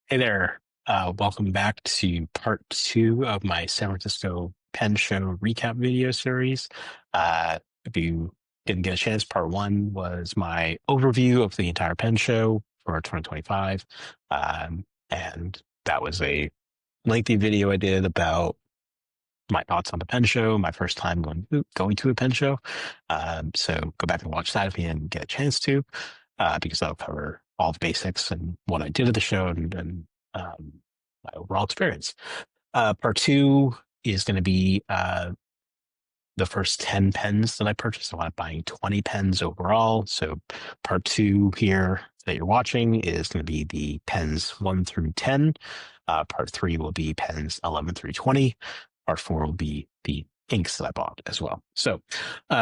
Hey there. Welcome back to part two of my San Francisco Pen Show recap video series. If you didn't get a chance, part one was my overview of the entire Pen Show for 2025. And that was a lengthy video I did about my thoughts on the Pen Show, my first time going to a Pen Show. So go back and watch that if you didn't get a chance to, because that'll cover all the basics and what I did at the show and um, my overall experience. Part two is going to be the first 10 pens that I purchased. I wound up buying 20 pens overall. So part two here that you're watching is going to be the pens 1 through 10. Part three will be pens 11 through 20. Part four will be the inks that I bought as well. So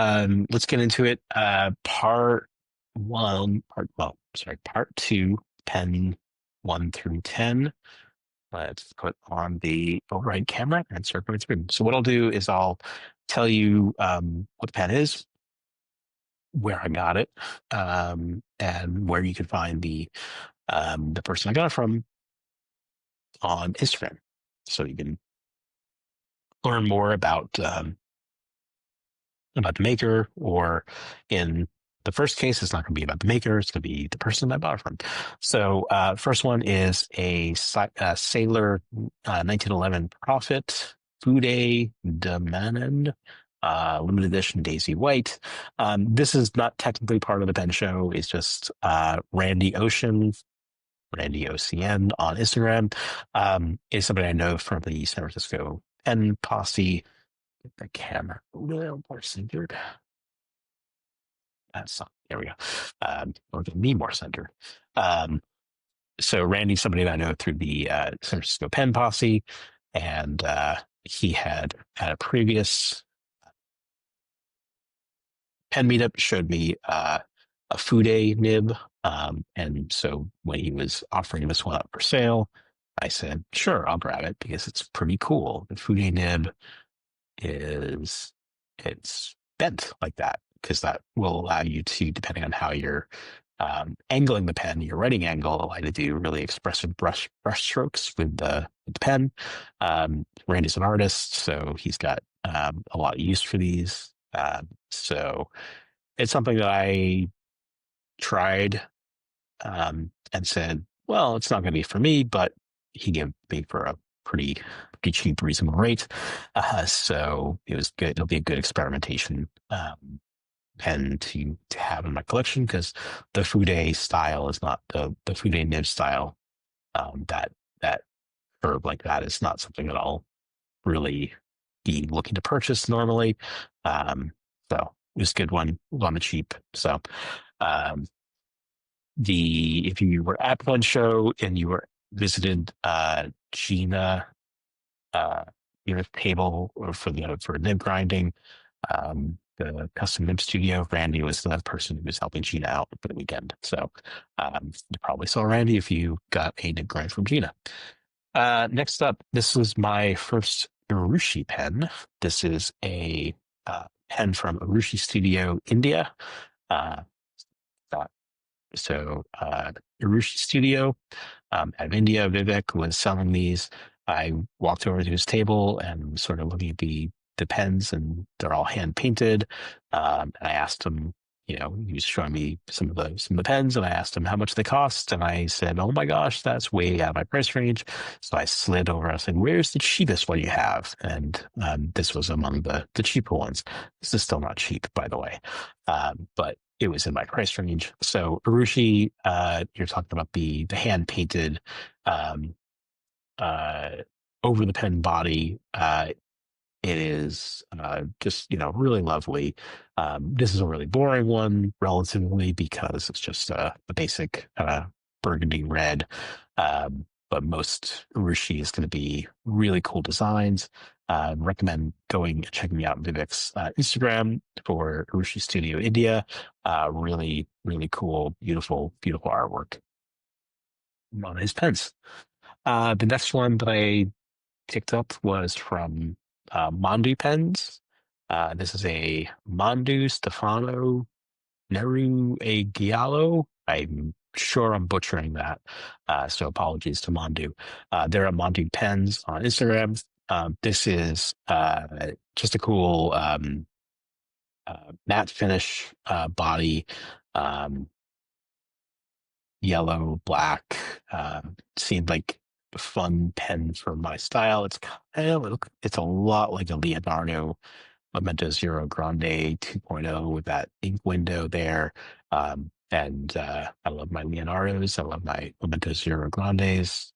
let's get into it. Part two, pen 1 through 10. Let's put on the override camera and start going through. So what I'll do is I'll tell you what the pen is, where I got it, and where you can find the person I got it from on Instagram. So you can learn more about the maker, or in the first case, it's not going to be about the maker. It's going to be the person I bought it from. So first one is a Sailor 1911 Prophet Fude de Manon, limited edition Daisy White. This is not technically part of the pen show. It's just Randy Ocean, Randy OCN on Instagram, is somebody I know from the San Francisco Pen Posse. Get the camera a little more centered. That's not, there we go. Or get me more centered. So Randy's somebody that I know through the San Francisco Pen Posse, and he had a previous pen meetup, showed me a Fude nib, and so when he was offering this one up for sale, I said, sure, I'll grab it because it's pretty cool. The Fude nib it's bent like that, because that will allow you to, depending on how you're angling the pen, your writing angle, allow you to do really expressive brush strokes with the pen. Randy's an artist, so he's got a lot of use for these. So it's something that I tried, and said, well, it's not going to be for me, but he gave me for a pretty cheap, reasonable rate. So it was good. It'll be a good experimentation pen to have in my collection, because the Fude style is not the Fude nib style. That curve like that is not something that I'll really be looking to purchase normally. So it was a good one on the cheap. So um, if you were at one show and you were visited Gina, your table for nib grinding, the custom nib studio, Randy was the person who was helping Gina out for the weekend. So you probably saw Randy if you got a nib grind from Gina. Next up, this was my first Urushi pen. This is a pen from Urushi Studio India. Uh, Urushi Studio out of India, Vivek was selling these. I walked over to his table and sort of looking at the pens, and they're all hand painted. And I asked him, he was showing me some of the pens, and I asked him how much they cost, and I said, "Oh my gosh, that's way out of my price range." So I slid over. I said, "Where's the cheapest one you have?" And this was among the cheaper ones. This is still not cheap, by the way, but it was in my price range. So Urushi, you're talking about the hand painted uh, over the pen body. It is just really lovely. This is a really boring one relatively, because it's just a basic burgundy red. But most Urushi is going to be really cool designs. Recommend going and checking out Vivek's Instagram for Urushi Studio India. Really, really cool, beautiful, beautiful artwork on his pens. The next one that I picked up was from Mondu Pens. This is a Mondu Stefano Neru e Giallo. I'm sure I'm butchering that. So apologies to Mondu. They're at Mondu Pens on Instagram. This is just a cool matte finish body, um, yellow, black. Seemed like a fun pen for my style. It's a lot like a Leonardo Memento Zero Grande 2.0 with that ink window there. And I love my Leonardos. I love my Memento Zero Grandes.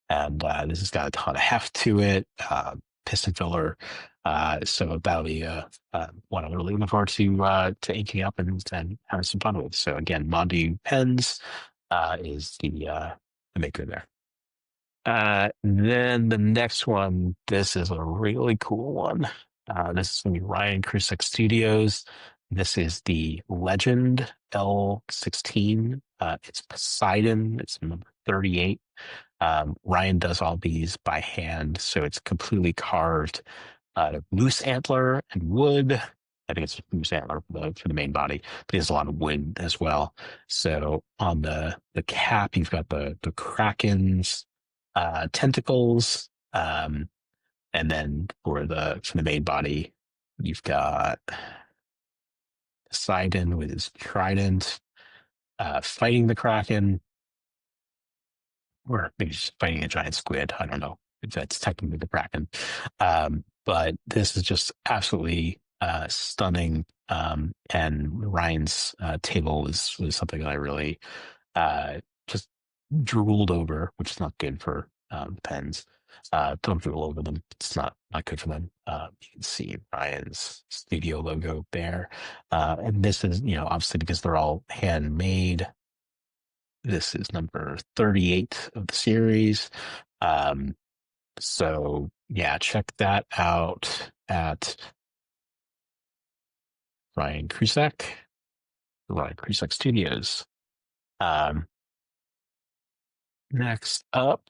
And this has got a ton of heft to it, piston filler. So that'll be what I'm really looking forward to inking up and having some fun with. So again, Mondi Pens is the maker there. Then the next one, this is a really cool one. This is from Ryan Krusek Studios. This is the Legend L16. It's Poseidon. It's number 38. Ryan does all these by hand, so it's completely carved out of moose antler and wood. I think it's moose antler for the main body, but he has a lot of wood as well. So on the cap, you've got the Kraken's tentacles, and then for the main body, you've got Poseidon with his trident, fighting the Kraken, or maybe just fighting a giant squid. I don't know if that's technically the Kraken. But this is just absolutely stunning. And Ryan's table was something that I really just drooled over, which is not good for pens. Don't drool over them. It's not good for them. You can see Ryan's studio logo there. And this is, obviously because they're all handmade. This is number 38 of the series. So yeah, check that out at Ryan Krusek, Ryan Krusek Studios. Next up,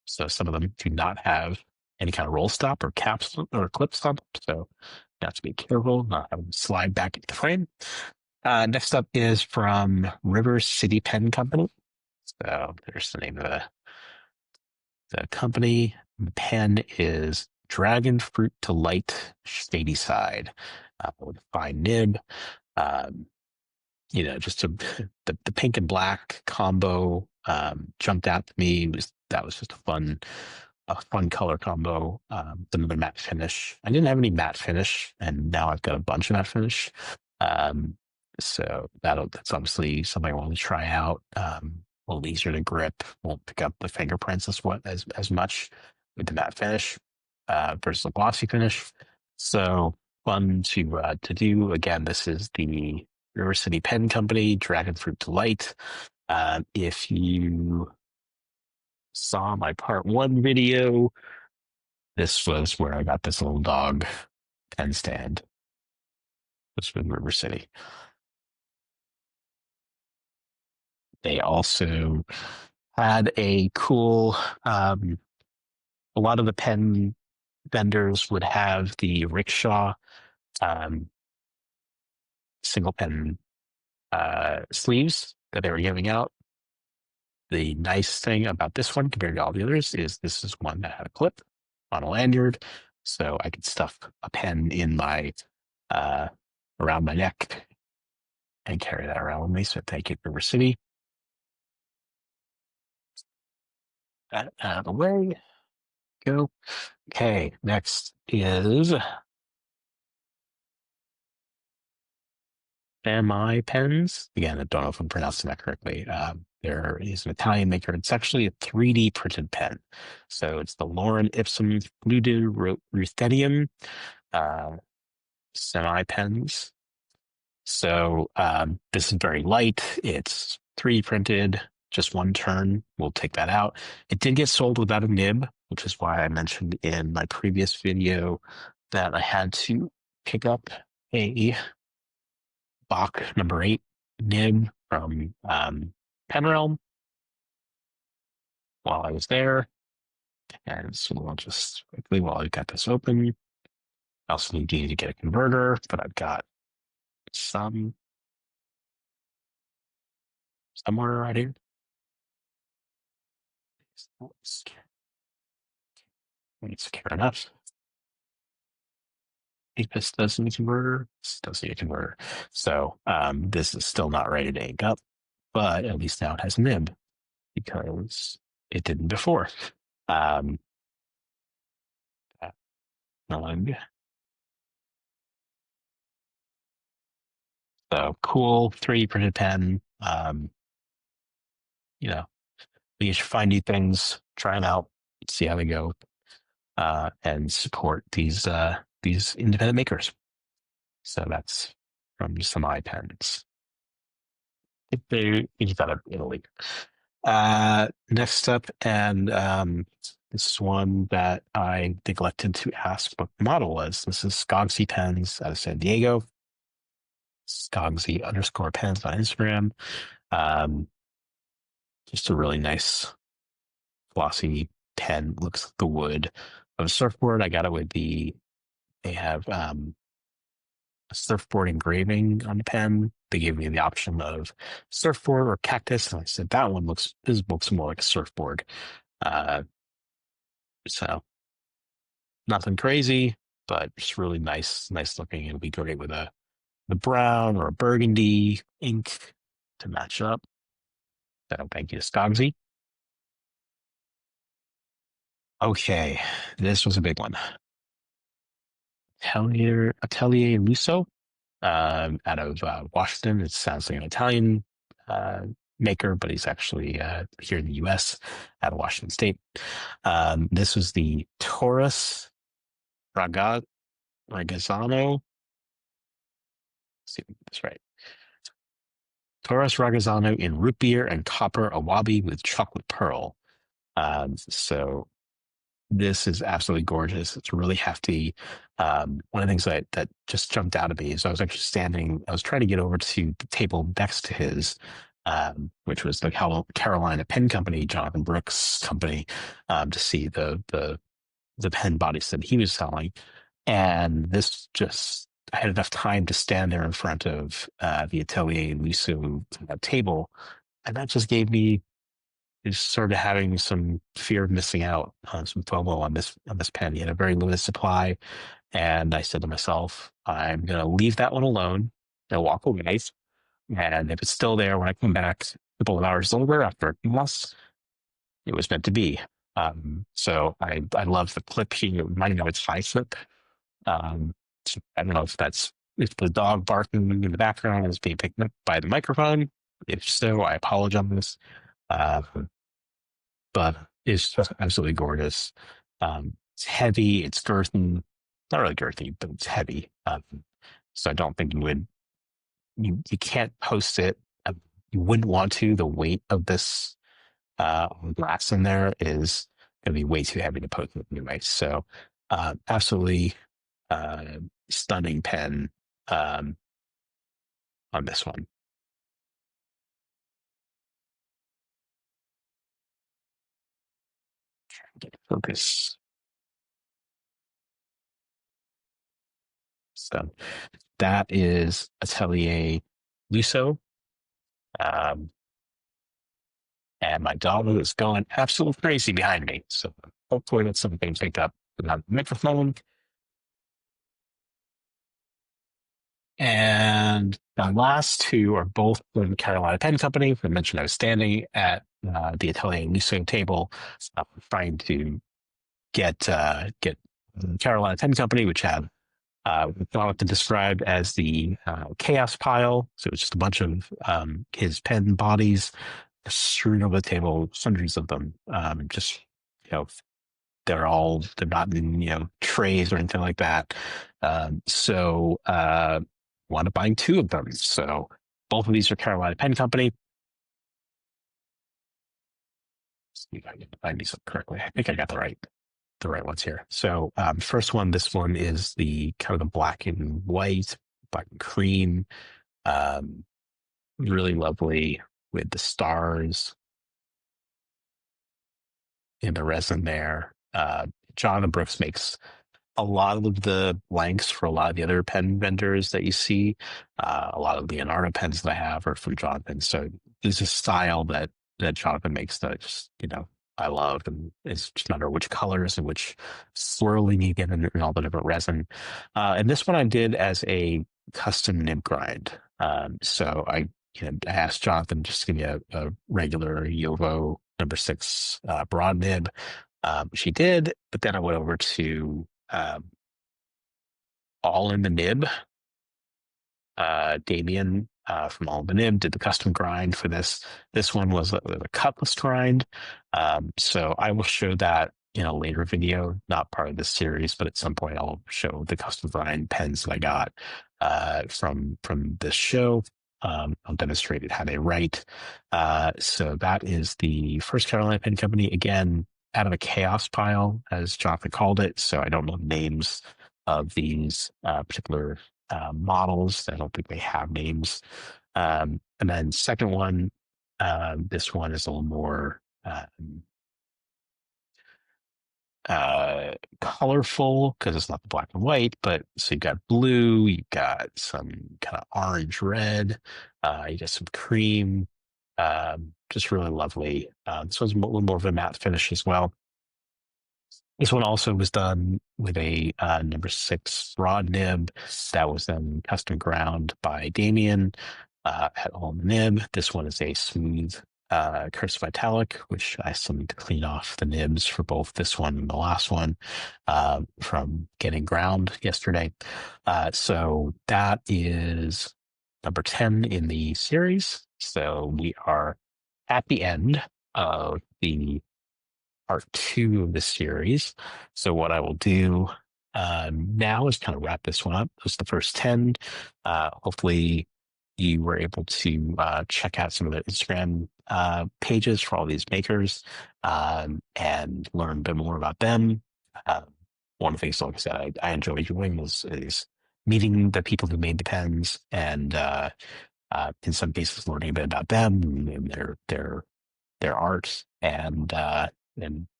so some of them do not have any kind of roll stop or caps or clips on them, so you have to be careful not have them slide back into the frame. Next up is from River City Pen Company. So there's the name of the company. The pen is Dragon Fruit to Light Shady Side with a fine nib. Just the pink and black combo jumped out to me. That was just a fun color combo. Another matte finish. I didn't have any matte finish, and now I've got a bunch of matte finish. So that's obviously something I want to try out. A little easier to grip, won't pick up the fingerprints as much with the matte finish versus the glossy finish. So fun to do. Again, this is the River City Pen Company, Dragon Fruit Delight. If you saw my part 1 video, this was where I got this little dog pen stand. This was River City. They also had a cool, a lot of the pen vendors would have the rickshaw single pen sleeves that they were giving out. The nice thing about this one compared to all the others is this is one that had a clip on a lanyard, so I could stuff a pen in my around my neck and carry that around with me. So thank you, River City. That out of the way. Go. Okay, next is Fami Pens. Again, I don't know if I'm pronouncing that correctly. There is an Italian maker. It's actually a 3D printed pen. So it's the Lorem Ipsum Fluid Ruthenium semi pens. So this is very light. It's 3D printed, just one turn. We'll take that out. It did get sold without a nib, which is why I mentioned in my previous video that I had to pick up a Bach number 8 nib from Penrealm while I was there. And so I'll just quickly, while I got this open, I also need to get a converter, but I've got some somewhere right here. It's secure enough. This doesn't need a converter. This doesn't need a converter. So this is still not ready to ink up, but at least now it has nib because it didn't before. Um, Nug. So cool 3D printed pen. You know, you should find new things, try them out, see how they go, and support these independent makers. So that's from some iPens. If they use out of Italy. Next up, and this is one that I neglected to ask what the model was. This is Skogsy Pens out of San Diego. Skogsy_pens on Instagram. Just a really nice glossy pen. Looks like the wood of a surfboard. I got it with they have a surfboard engraving on the pen. They gave me the option of surfboard or cactus, and I said this looks more like a surfboard. So nothing crazy, but just really nice looking. It'll be great with the brown or a burgundy ink to match up. So thank you to Skogsy. Okay, this was a big one. Atelier Lusso, out of Washington. It sounds like an Italian maker, but he's actually here in the U.S. out of Washington State. This was the Taurus Ragazzano. Let's see if I get this right. Taurus Ragazzano in root beer and copper awabi with chocolate pearl. So this is absolutely gorgeous. It's really hefty. One of the things that just jumped out at me is I was actually I was trying to get over to the table next to his, which was the Carolina Pen Company, Jonathan Brooks' company, to see the pen bodies that he was selling. And this just, I had enough time to stand there in front of the Atelier Lusso table. And that just gave me just sort of having some fear of missing out on some FOMO on this pen. He had a very limited supply. And I said to myself, I'm going to leave that one alone and walk away. And if it's still there when I come back a couple of hours later after a class, it was meant to be. So I love the clip here. I know it's high flip. I don't know if the dog barking in the background is being picked up by the microphone. If so, I apologize. But it's just absolutely gorgeous. It's heavy, it's girthy, not really girthy, but it's heavy. So I don't think you can't post it. You wouldn't want to. The weight of this glass in there is going to be way too heavy to post it anyway. So absolutely stunning pen on this one. Get focus. So that is Atelier Lusso. And my dog is going absolutely crazy behind me. So hopefully that's something picked up without the microphone. And the last two are both from Carolina Pen Company. I mentioned I was standing at the Atelier Lusso table, trying to get Carolina Pen Company, which had been described as the chaos pile. So it's just a bunch of his pen bodies strewn over the table, hundreds of them. Just you know, they're not in trays or anything like that. So wound up buying two of them. So both of these are Carolina Pen Company. See if I can find these up correctly. I think I got the right ones here. So first one, this one is the kind of the black and white, black and cream. Really lovely with the stars in the resin there. Jonathan Brooks makes a lot of the blanks for a lot of the other pen vendors that you see. A lot of Leonardo pens that I have are from Jonathan. So there's a style that Jonathan makes that just, I love, and it's just a matter of which colors and which swirling you get in all the different resin. And this one I did as a custom nib grind. So I asked Jonathan just to give me a regular Yovo #6 broad nib. She did, but then I went over to All in the Nib. Damien from All in the Nib did the custom grind for this. This one was a cutlass grind. So I will show that in a later video, not part of this series, but at some point I'll show the custom grind pens that I got from this show. I'll demonstrate how they write. So that is the First Carolina Pen Company. Again, out of a chaos pile, as Jonathan called it. So I don't know the names of these particular models. I don't think they have names. And then second one, this one is a little more colorful because it's not the black and white, but so you've got blue, you've got some kind of orange red, you got some cream, just really lovely. This one's a little more of a matte finish as well. This one also was done with a #6 broad nib that was then custom ground by Damien at All in the Nib. This one is a smooth cursive italic, which I still need to clean off the nibs for both this one and the last one from getting ground yesterday. So that is number 10 in the series. So we are at the end of the part 2 of the series. So what I will do now is kind of wrap this one up. Those are the first 10. Hopefully you were able to check out some of the Instagram pages for all these makers and learn a bit more about them. One of the things, like I said, I enjoy doing is meeting the people who made the pens and in some cases learning a bit about them and their art and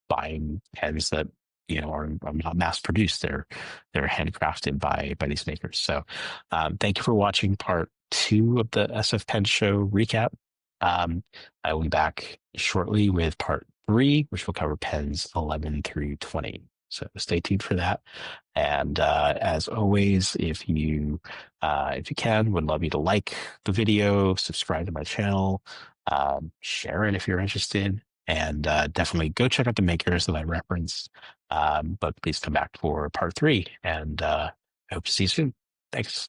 buying pens that are not mass produced. They're handcrafted by these makers. So thank you for watching part 2 of the SF Pen Show recap. I will be back shortly with part 3, which will cover pens 11 through 20. So stay tuned for that. And as always, if you can, would love you to like the video, subscribe to my channel, share it if you're interested, and definitely go check out the makers that I referenced. But please come back for part 3, and I hope to see you soon. Thanks.